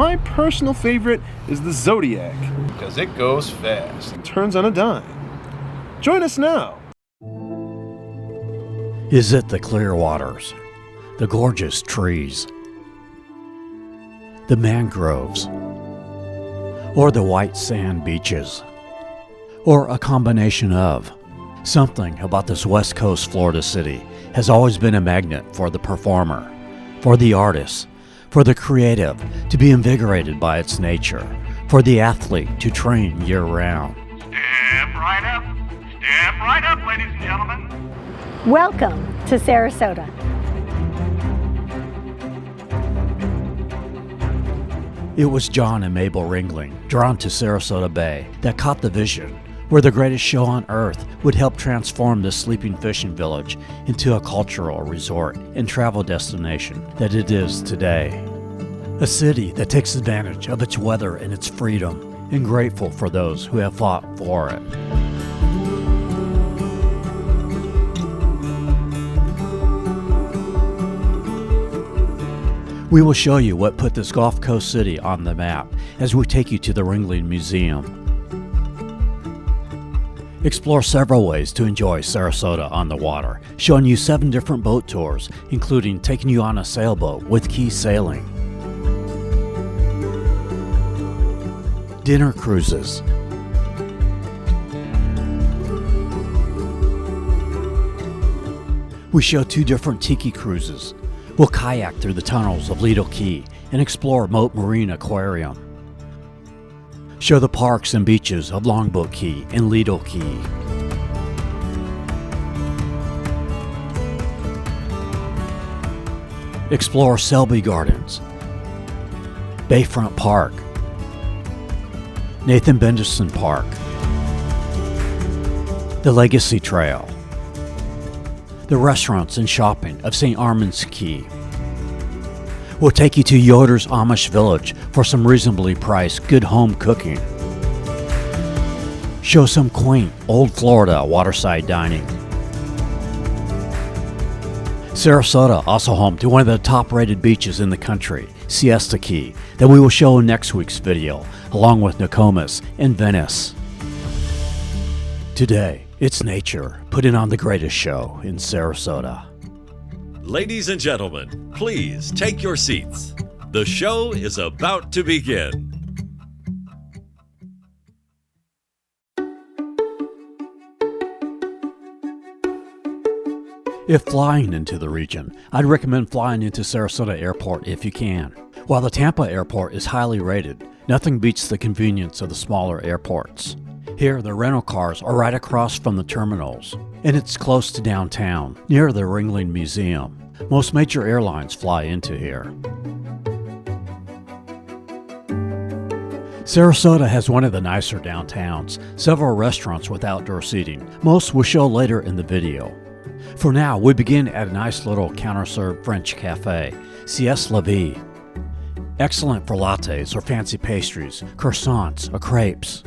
my personal favorite is the Zodiac, because it goes fast and turns on a dime. Join us now. Is it the clear waters, the gorgeous trees, the mangroves, or the white sand beaches, or a combination of? Something about this West Coast Florida city has always been a magnet for the performer, for the artist, for the creative to be invigorated by its nature, for the athlete to train year-round. Step right up, ladies and gentlemen. Welcome to Sarasota. It was John and Mabel Ringling, drawn to Sarasota Bay, that caught the vision, where the greatest show on earth would help transform this sleeping fishing village into a cultural resort and travel destination that it is today. A city that takes advantage of its weather and its freedom, and grateful for those who have fought for it. We will show you what put this Gulf Coast city on the map as we take you to the Ringling Museum. Explore several ways to enjoy Sarasota on the water, showing you 7 different boat tours, including taking you on a sailboat with key sailing, dinner cruises, we show 2 different Tiki cruises. We'll kayak through the tunnels of Lido Key and explore Moat Marine Aquarium. Show the parks and beaches of Longboat Key and Lido Key. Explore Selby Gardens, Bayfront Park, Nathan Benderson Park, the Legacy Trail, the restaurants and shopping of St. Armands Key. We'll take you to Yoder's Amish Village for some reasonably priced good home cooking. Show some quaint old Florida waterside dining. Sarasota, also home to one of the top-rated beaches in the country, Siesta Key, that we will show in next week's video, along with Nokomis and Venice. Today, it's nature putting on the greatest show in Sarasota. Ladies and gentlemen, please take your seats. The show is about to begin. If flying into the region, I'd recommend flying into Sarasota Airport if you can. While the Tampa Airport is highly rated, nothing beats the convenience of the smaller airports. Here, the rental cars are right across from the terminals, and it's close to downtown, near the Ringling Museum. Most major airlines fly into here. Sarasota has one of the nicer downtowns, several restaurants with outdoor seating. Most we'll show later in the video. For now, we begin at a nice little counter-served French cafe, Siesta Key. Excellent for lattes or fancy pastries, croissants or crepes,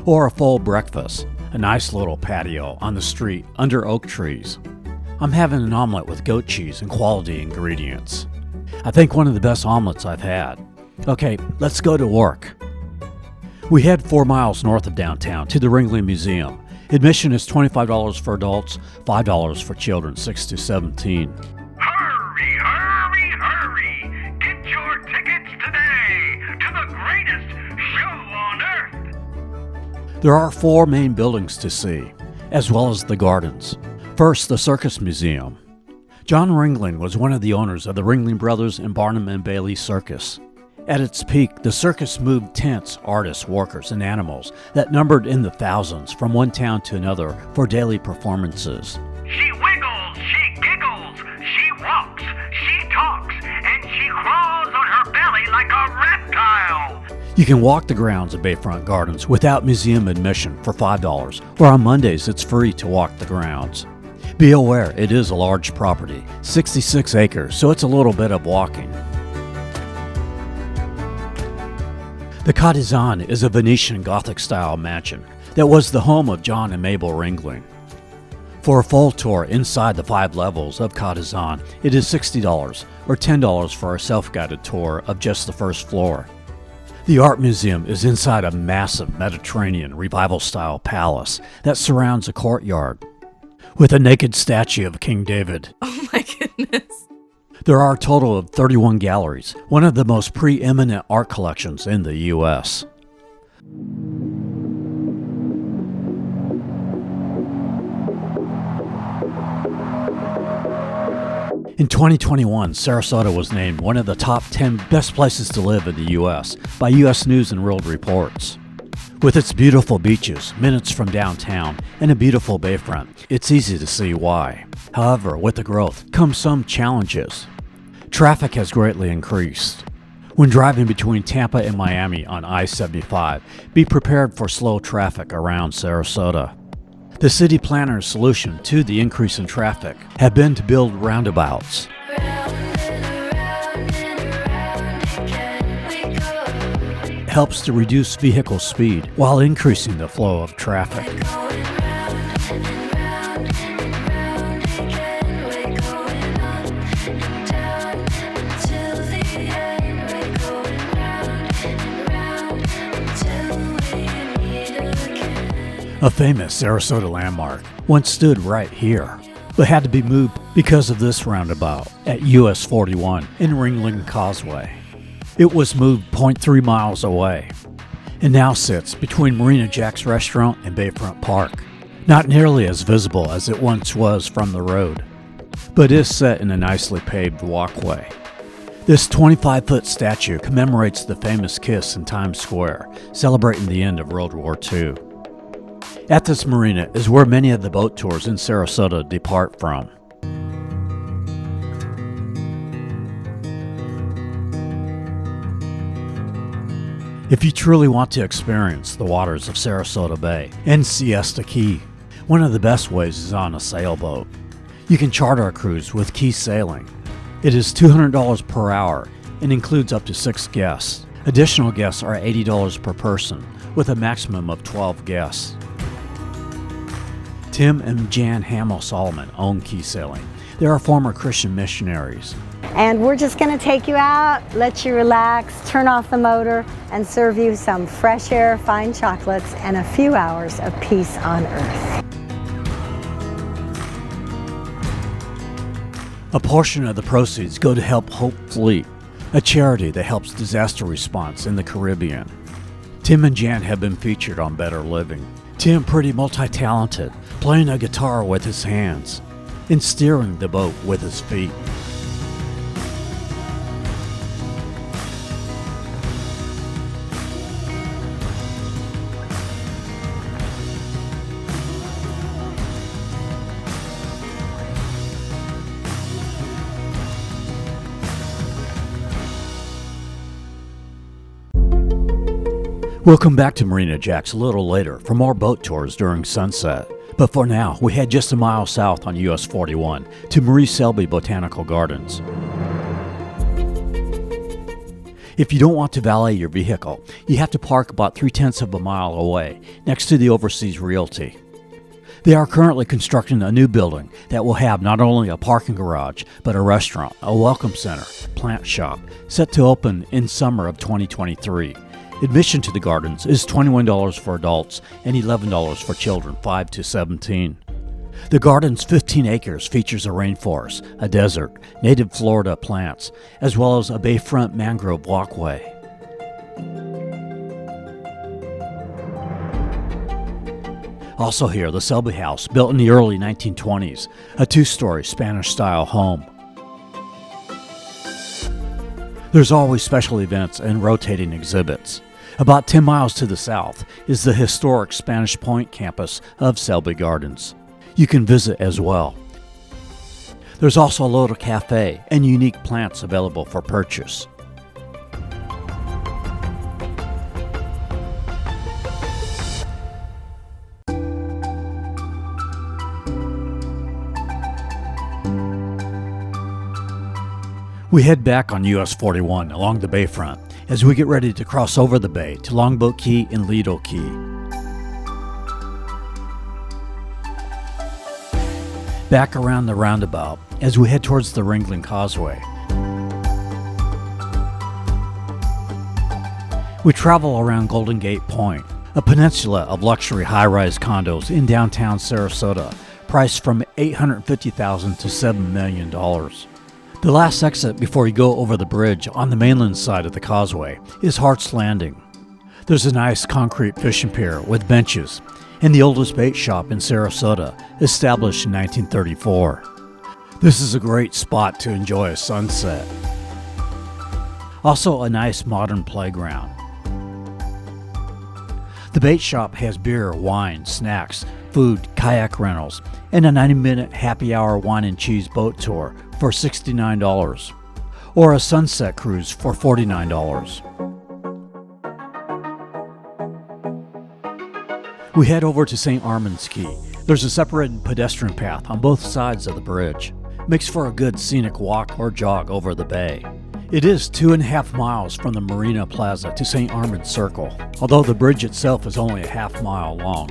or a full breakfast, a nice little patio on the street under oak trees. I'm having an omelet with goat cheese and quality ingredients. I think one of the best omelets I've had. Okay, let's go to work. We head 4 miles north of downtown to the Ringling Museum. Admission is $25 for adults, $5 for children 6 to 17. Hurry, hurry, hurry! Get your tickets today to the greatest show on earth! There are 4 main buildings to see, as well as the gardens. First, the Circus Museum. John Ringling was one of the owners of the Ringling Brothers and Barnum and Bailey Circus. At its peak, the circus moved tents, artists, workers, and animals that numbered in the thousands from one town to another for daily performances. She wiggles, she giggles, she walks, she talks, and she crawls on her belly like a reptile. You can walk the grounds of Bayfront Gardens without museum admission for $5, or on Mondays it's free to walk the grounds. Be aware it is a large property, 66 acres, so it's a little bit of walking. The Catamaran is a Venetian Gothic-style mansion that was the home of John and Mabel Ringling. For a full tour inside the 5 levels of Catamaran, it is $60, or $10 for a self-guided tour of just the first floor. The art museum is inside a massive Mediterranean revival-style palace that surrounds a courtyard with a naked statue of King David. Oh my goodness. There are a total of 31 galleries, one of the most preeminent art collections in the U.S. In 2021, Sarasota was named one of the top 10 best places to live in the U.S. by U.S. News and World Reports. With its beautiful beaches, minutes from downtown, and a beautiful bayfront, it's easy to see why. However, with the growth come some challenges. Traffic has greatly increased. When driving between Tampa and Miami on I-75, be prepared for slow traffic around Sarasota. The city planner's solution to the increase in traffic have been to build roundabouts. It helps to reduce vehicle speed while increasing the flow of traffic. A famous Sarasota landmark once stood right here, but had to be moved because of this roundabout at US 41 in Ringling Causeway. It was moved 0.3 miles away and now sits between Marina Jack's restaurant and Bayfront Park. Not nearly as visible as it once was from the road, but is set in a nicely paved walkway. This 25-foot statue commemorates the famous kiss in Times Square, celebrating the end of World War II. At this marina is where many of the boat tours in Sarasota depart from. If you truly want to experience the waters of Sarasota Bay and Siesta Key, one of the best ways is on a sailboat. You can charter a cruise with Key Sailing. It is $200 per hour and includes up to 6 guests. Additional guests are $80 per person, with a maximum of 12 guests. Tim and Jan Hamill-Solomon own Key Sailing. They are former Christian missionaries. And we're just going to take you out, let you relax, turn off the motor, and serve you some fresh air, fine chocolates, and a few hours of peace on earth. A portion of the proceeds go to help Hope Fleet, a charity that helps disaster response in the Caribbean. Tim and Jan have been featured on Better Living. Tim pretty multi-talented, playing a guitar with his hands and steering the boat with his feet. We'll come back to Marina Jack's a little later for more boat tours during sunset. But for now, we head just a mile south on US 41 to Marie Selby Botanical Gardens. If you don't want to valet your vehicle, you have to park about 3/10 of a mile away, next to the Overseas Realty. They are currently constructing a new building that will have not only a parking garage, but a restaurant, a welcome center, plant shop, set to open in summer of 2023. Admission to the gardens is $21 for adults and $11 for children 5 to 17. The garden's 15 acres features a rainforest, a desert, native Florida plants, as well as a bayfront mangrove walkway. Also here, the Selby House, built in the early 1920s, a 2-story Spanish-style home. There's always special events and rotating exhibits. About 10 miles to the south is the historic Spanish Point campus of Selby Gardens. You can visit as well. There's also a Lido Cafe and unique plants available for purchase. We head back on US 41 along the bayfront as we get ready to cross over the bay to Longboat Key and Lido Key. Back around the roundabout as we head towards the Ringling Causeway. We travel around Golden Gate Point, a peninsula of luxury high-rise condos in downtown Sarasota, priced from $850,000 to $7 million. The last exit before you go over the bridge on the mainland side of the causeway is Harts Landing. There's a nice concrete fishing pier with benches and the oldest bait shop in Sarasota, established in 1934. This is a great spot to enjoy a sunset. Also a nice modern playground. The bait shop has beer, wine, snacks, food, kayak rentals, and a 90-minute happy hour wine and cheese boat tour for $69, or a sunset cruise for $49. We head over to St. Armands Key. There's a separated pedestrian path on both sides of the bridge. Makes for a good scenic walk or jog over the bay. It is 2.5 miles from the Marina Plaza to St. Armands Circle, although the bridge itself is only a half mile long.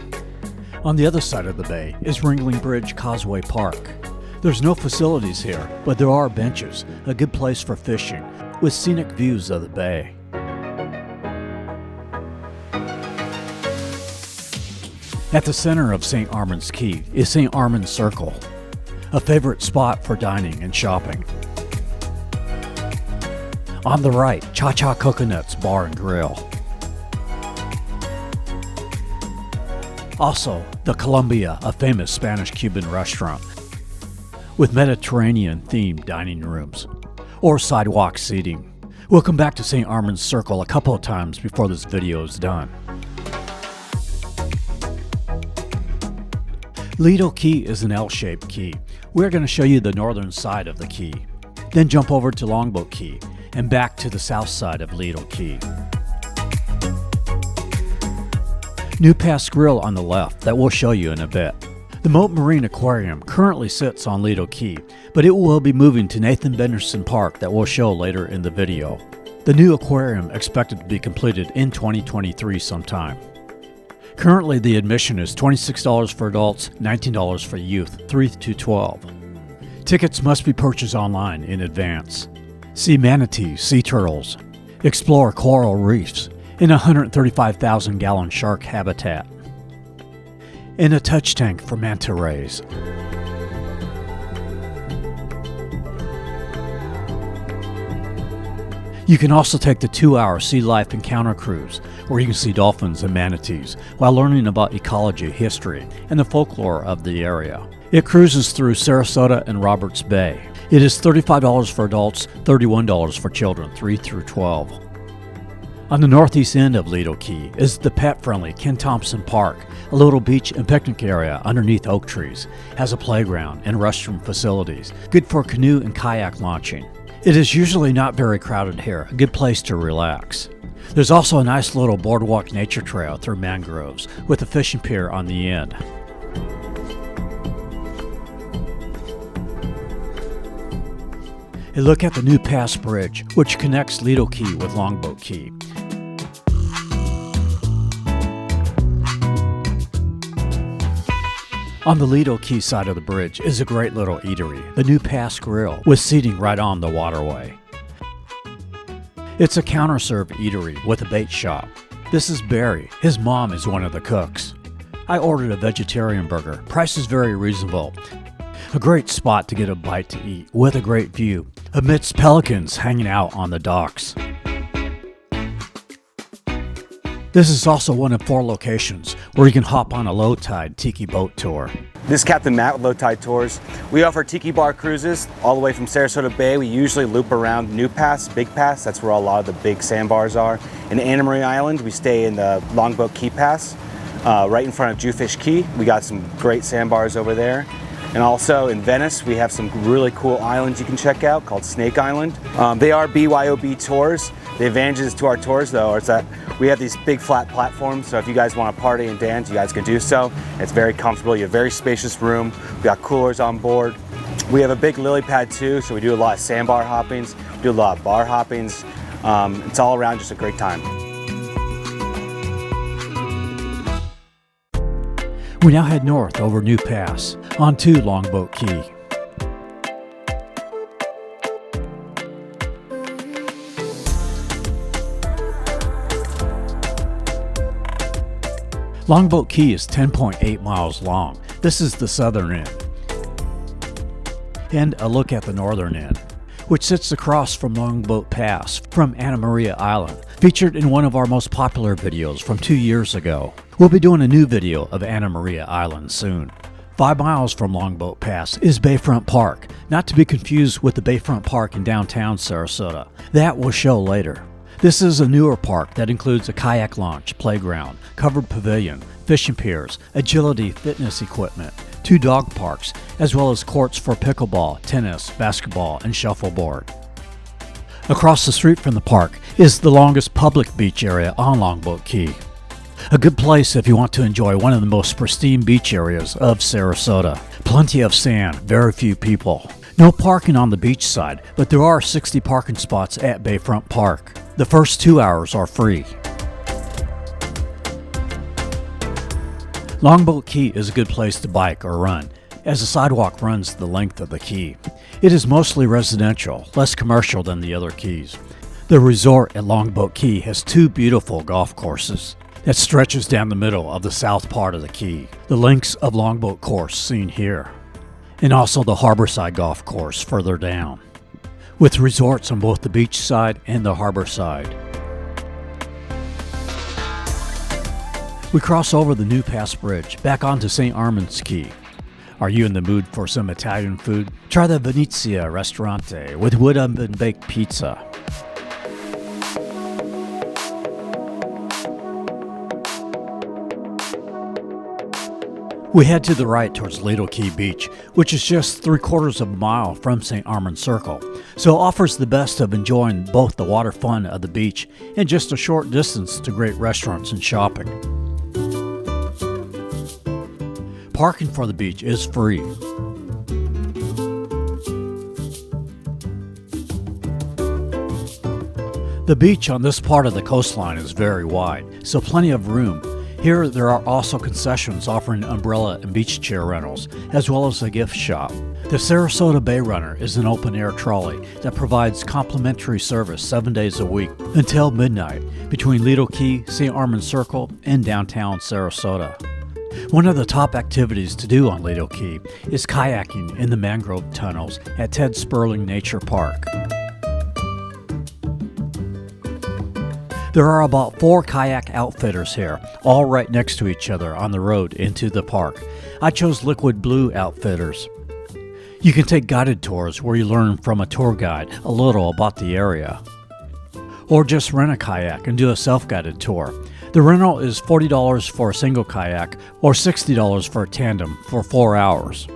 On the other side of the bay is Ringling Bridge Causeway Park. There's no facilities here, but there are benches, a good place for fishing, with scenic views of the bay. At the center of St. Armands Key is St. Armands Circle, a favorite spot for dining and shopping. On the right, Cha-Cha Coconuts Bar and Grill. Also, the Columbia, a famous Spanish-Cuban restaurant, with Mediterranean-themed dining rooms, or sidewalk seating. We'll come back to St. Armands Circle a couple of times before this video is done. Lido Key is an L-shaped key. We're going to show you the northern side of the key, then jump over to Longboat Key and back to the south side of Lido Key. New Pass Grill on the left that we'll show you in a bit. The Moat Marine Aquarium currently sits on Lido Key, but it will be moving to Nathan Benderson Park that we'll show later in the video. The new aquarium expected to be completed in 2023 sometime. Currently, the admission is $26 for adults, $19 for youth, 3 to 12. Tickets must be purchased online in advance. See manatees, sea turtles, explore coral reefs in a 135,000-gallon shark habitat, and a touch tank for manta rays. You can also take the 2-hour Sea Life Encounter Cruise, where you can see dolphins and manatees while learning about ecology, history, and the folklore of the area. It cruises through Sarasota and Roberts Bay. It is $35 for adults, $31 for children 3 through 12. On the northeast end of Lido Key is the pet-friendly Ken Thompson Park, a little beach and picnic area underneath oak trees, has a playground and restroom facilities, good for canoe and kayak launching. It is usually not very crowded here, a good place to relax. There's also a nice little boardwalk nature trail through mangroves with a fishing pier on the end. A look at the New Pass Bridge, which connects Lido Key with Longboat Key. On the Lido Key side of the bridge is a great little eatery, the New Pass Grill, with seating right on the waterway. It's a counter-serve eatery with a bait shop. This is Barry. His mom is one of the cooks. I ordered a vegetarian burger. Price is very reasonable. A great spot to get a bite to eat with a great view amidst pelicans hanging out on the docks. This is also one of 4 locations where you can hop on a low-tide Tiki boat tour. This is Captain Matt with Low Tide Tours. We offer Tiki bar cruises all the way from Sarasota Bay. We usually loop around New Pass, Big Pass. That's where a lot of the big sandbars are. In Anna Marie Island, we stay in the Longboat Key Pass, right in front of Jewfish Key. We got some great sandbars over there. And also in Venice, we have some really cool islands you can check out called Snake Island. They are BYOB tours. The advantages to our tours, though, is that we have these big flat platforms, so if you guys want to party and dance, you guys can do so. It's very comfortable. You have a very spacious room. We got coolers on board. We have a big lily pad too, so we do a lot of sandbar hoppings. We do a lot of bar hoppings. It's all around just a great time. We now head north over New Pass onto Longboat Key. Longboat Key is 10.8 miles long. This is the southern end. And a look at the northern end, which sits across from Longboat Pass from Anna Maria Island, featured in one of our most popular videos from 2 years ago. We'll be doing a new video of Anna Maria Island soon. 5 miles from Longboat Pass is Bayfront Park, not to be confused with the Bayfront Park in downtown Sarasota. That we'll show later. This is a newer park that includes a kayak launch, playground, covered pavilion, fishing piers, agility fitness equipment, 2 dog parks, as well as courts for pickleball, tennis, basketball, and shuffleboard. Across the street from the park is the longest public beach area on Longboat Key. A good place if you want to enjoy one of the most pristine beach areas of Sarasota. Plenty of sand, very few people. No parking on the beach side, but there are 60 parking spots at Bayfront Park. The first 2 hours are free. Longboat Key is a good place to bike or run, as the sidewalk runs the length of the key. It is mostly residential, less commercial than the other keys. The resort at Longboat Key has 2 beautiful golf courses that stretches down the middle of the south part of the key. The links of Longboat Course seen here, and also the Harborside Golf Course further down, with resorts on both the beach side and the harbor side. We cross over the New Pass Bridge back onto St. Armands Key. Are you in the mood for some Italian food? Try the Venezia Ristorante with wood oven baked pizza. We head to the right towards Lido Key Beach, which is just 3/4 of a mile from St. Armands Circle, so it offers the best of enjoying both the water fun of the beach and just a short distance to great restaurants and shopping. Parking for the beach is free. The beach on this part of the coastline is very wide, so plenty of room. Here there are also concessions offering umbrella and beach chair rentals, as well as a gift shop. The Sarasota Bay Runner is an open-air trolley that provides complimentary service 7 days a week until midnight between Lido Key, St. Armands Circle, and downtown Sarasota. One of the top activities to do on Lido Key is kayaking in the mangrove tunnels at Ted Sperling Nature Park. There are about 4 kayak outfitters here, all right next to each other on the road into the park. I chose Liquid Blue Outfitters. You can take guided tours where you learn from a tour guide a little about the area. Or just rent a kayak and do a self-guided tour. The rental is $40 for a single kayak or $60 for a tandem for 4 hours.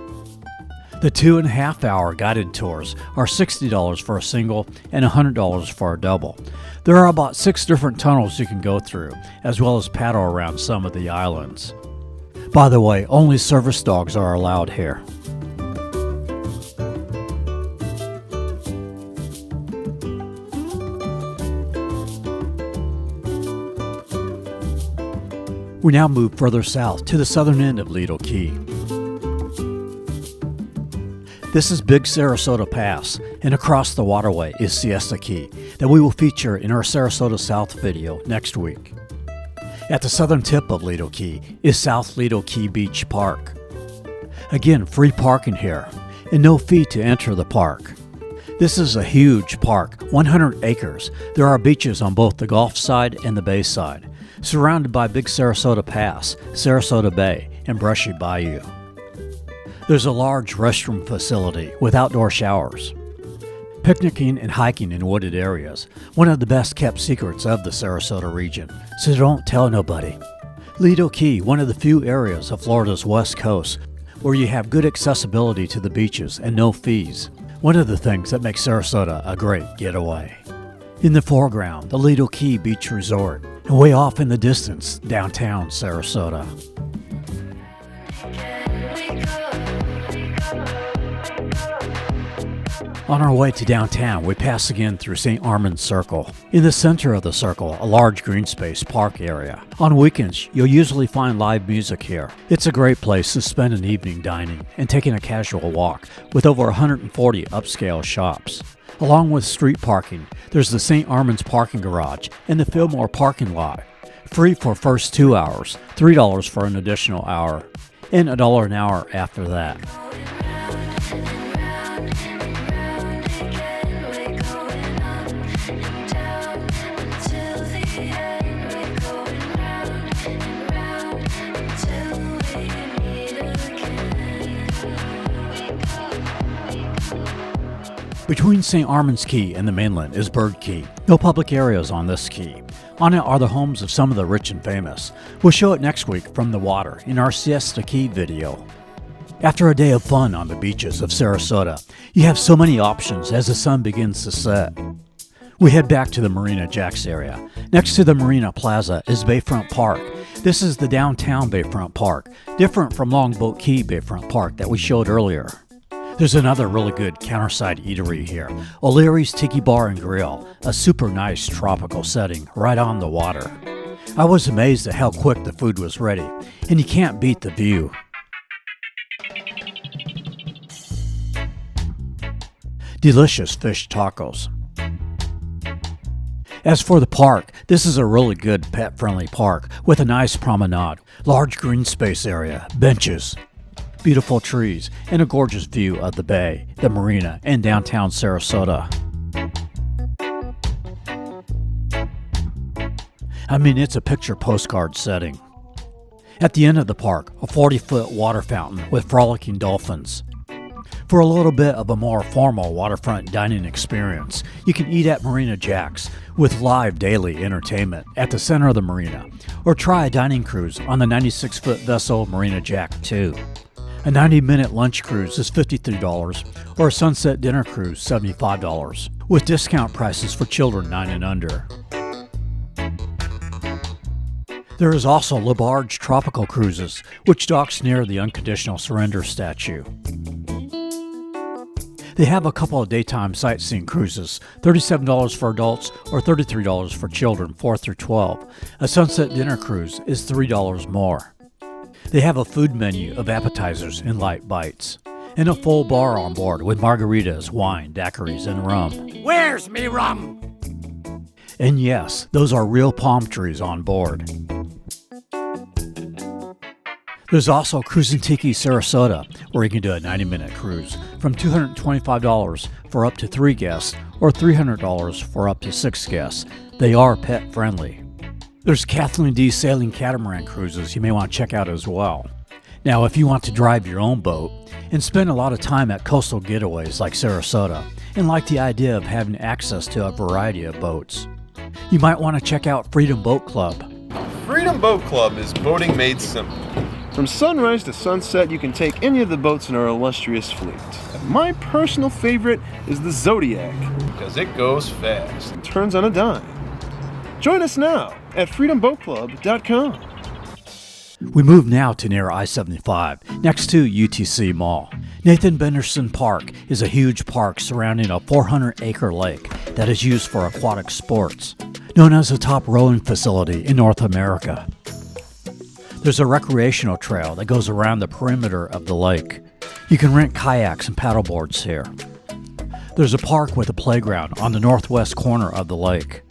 The 2.5-hour guided tours are $60 for a single and $100 for a double. There are about 6 different tunnels you can go through, as well as paddle around some of the islands. By the way, only service dogs are allowed here. We now move further south to the southern end of Lido Key. This is Big Sarasota Pass, and across the waterway is Siesta Key that we will feature in our Sarasota South video next week. At the southern tip of Lido Key is South Lido Key Beach Park. Again, free parking here, and no fee to enter the park. This is a huge park, 100 acres. There are beaches on both the Gulf side and the Bay side, surrounded by Big Sarasota Pass, Sarasota Bay, and Brushy Bayou. There's a large restroom facility with outdoor showers. Picnicking and hiking in wooded areas, one of the best kept secrets of the Sarasota region, so don't tell nobody. Lido Key, one of the few areas of Florida's west coast where you have good accessibility to the beaches and no fees. One of the things that makes Sarasota a great getaway. In the foreground, the Lido Key Beach Resort, and way off in the distance, downtown Sarasota. On our way to downtown, we pass again through St. Armands Circle. In the center of the circle, a large green space park area. On weekends, you'll usually find live music here. It's a great place to spend an evening dining and taking a casual walk, with over 140 upscale shops. Along with street parking, there's the St. Armands parking garage and the Fillmore parking lot. Free for first 2 hours, $3 for an additional hour, and $1 an hour after that. Between St. Armands Key and the mainland is Bird Key. No public areas on this key. On it are the homes of some of the rich and famous. We'll show it next week from the water in our Siesta Key video. After a day of fun on the beaches of Sarasota, you have so many options as the sun begins to set. We head back to the Marina Jacks area. Next to the Marina Plaza is Bayfront Park. This is the downtown Bayfront Park, different from Longboat Key Bayfront Park that we showed earlier. There's another really good counterside eatery here, O'Leary's Tiki Bar and Grill, a super nice tropical setting right on the water. I was amazed at how quick the food was ready, and you can't beat the view. Delicious fish tacos. As for the park, this is a really good pet-friendly park with a nice promenade, large green space area, benches, beautiful trees, and a gorgeous view of the bay, the marina, and downtown Sarasota. I mean, it's a picture postcard setting. At the end of the park, a 40-foot water fountain with frolicking dolphins. For a little bit of a more formal waterfront dining experience, you can eat at Marina Jacks with live daily entertainment at the center of the marina, or try a dining cruise on the 96-foot vessel Marina Jack 2. A 90-minute lunch cruise is $53, or a sunset dinner cruise $75, with discount prices for children 9 and under. There is also LeBarge Tropical Cruises, which docks near the Unconditional Surrender statue. They have a couple of daytime sightseeing cruises, $37 for adults or $33 for children 4 through 12. A sunset dinner cruise is $3 more. They have a food menu of appetizers and light bites, and a full bar on board with margaritas, wine, daiquiris, and rum. Where's me rum? And yes, those are real palm trees on board. There's also Cruisin Tiki Sarasota, where you can do a 90-minute cruise from $225 for up to 3 guests or $300 for up to 6 guests. They are pet-friendly. There's Kathleen D sailing catamaran cruises you may want to check out as well. Now, if you want to drive your own boat and spend a lot of time at coastal getaways like Sarasota and like the idea of having access to a variety of boats, you might want to check out Freedom Boat Club. Freedom Boat Club is boating made simple. From sunrise to sunset, you can take any of the boats in our illustrious fleet. And my personal favorite is the Zodiac, because it goes fast and turns on a dime. Join us now at freedomboatclub.com. We move now to near I-75, next to UTC Mall. Nathan Benderson Park is a huge park surrounding a 400-acre lake that is used for aquatic sports, known as the top rowing facility in North America. There's a recreational trail that goes around the perimeter of the lake. You can rent kayaks and paddleboards here. There's a park with a playground on the northwest corner of the lake.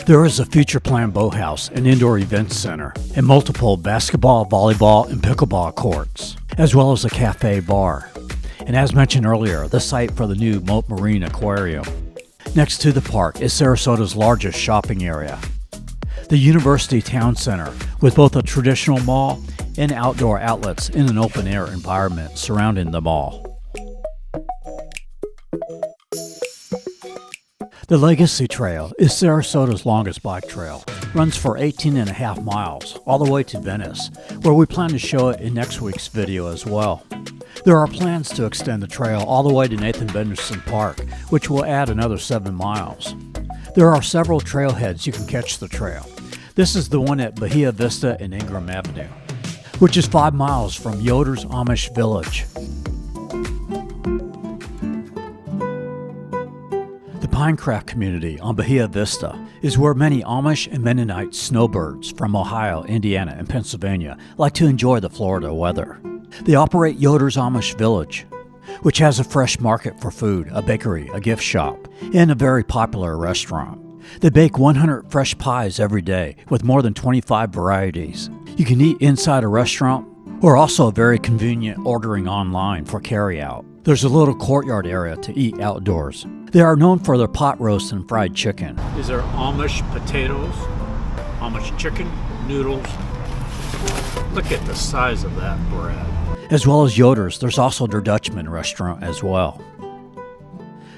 There is a future planned boathouse, an indoor events center, and multiple basketball, volleyball, and pickleball courts, as well as a cafe bar. And as mentioned earlier, the site for the new Moat Marine Aquarium. Next to the park is Sarasota's largest shopping area, the University Town Center, with both a traditional mall and outdoor outlets in an open-air environment surrounding the mall. The Legacy Trail is Sarasota's longest bike trail. Runs for 18.5 miles, all the way to Venice, where we plan to show it in next week's video as well. There are plans to extend the trail all the way to Nathan Benderson Park, which will add another 7 miles. There are several trailheads you can catch the trail. This is the one at Bahia Vista and Ingram Avenue, which is 5 miles from Yoder's Amish Village. The Pinecraft community on Bahia Vista is where many Amish and Mennonite snowbirds from Ohio, Indiana, and Pennsylvania like to enjoy the Florida weather. They operate Yoder's Amish Village, which has a fresh market for food, a bakery, a gift shop, and a very popular restaurant. They bake 100 fresh pies every day with more than 25 varieties. You can eat inside a restaurant or also very convenient ordering online for carryout. There's a little courtyard area to eat outdoors. They are known for their pot roast and fried chicken. These are Amish potatoes, Amish chicken, noodles. Look at the size of that bread. As well as Yoder's, there's also their Dutchman restaurant as well.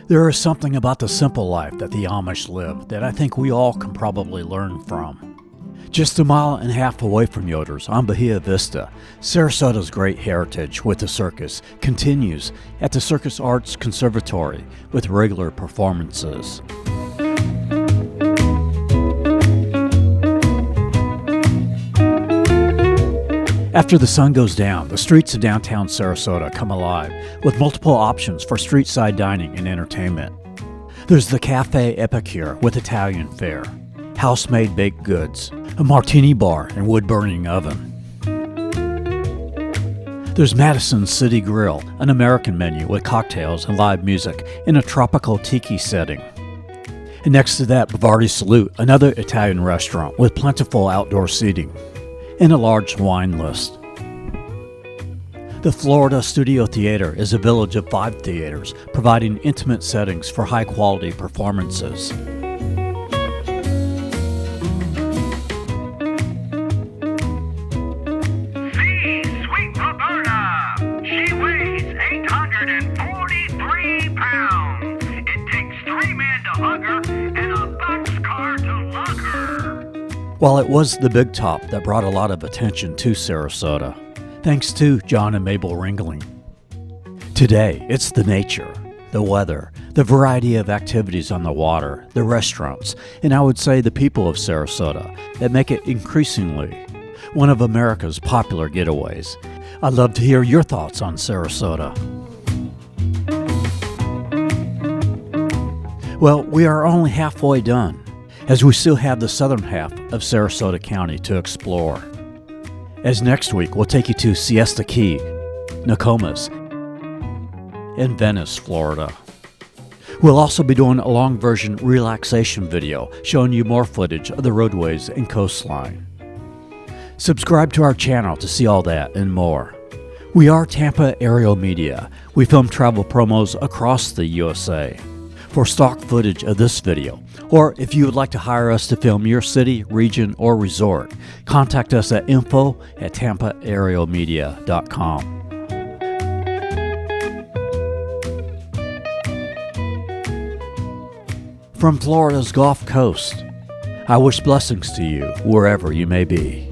There is something about the simple life that the Amish live that I think we all can probably learn from. Just a mile and a half away from Yoder's on Bahia Vista, Sarasota's great heritage with the circus continues at the Circus Arts Conservatory with regular performances. After the sun goes down, the streets of downtown Sarasota come alive with multiple options for street-side dining and entertainment. There's the Cafe Pkwy with Italian fare, house-made baked goods, a martini bar and wood-burning oven. There's Madison City Grill, an American menu with cocktails and live music in a tropical Tiki setting. And next to that, Bavardi Salute, another Italian restaurant with plentiful outdoor seating and a large wine list. The Florida Studio Theater is a village of 5 theaters, providing intimate settings for high-quality performances. Sweet Roberta! She weighs 843 pounds. It takes 3 men to hug her and a boxcar to lug her. While it was the big top that brought a lot of attention to Sarasota, thanks to John and Mabel Ringling. Today, it's the nature, the weather, the variety of activities on the water, the restaurants, and I would say the people of Sarasota that make it increasingly one of America's popular getaways. I'd love to hear your thoughts on Sarasota. Well, we are only halfway done, as we still have the southern half of Sarasota County to explore. As next week, we'll take you to Siesta Key, Nokomis, and Venice, Florida. We'll also be doing a long version relaxation video showing you more footage of the roadways and coastline. Subscribe to our channel to see all that and more. We are Tampa Aerial Media. We film travel promos across the USA. For stock footage of this video, or if you would like to hire us to film your city, region, or resort, contact us at info@tampaaerialmedia.com. From Florida's Gulf Coast, I wish blessings to you wherever you may be.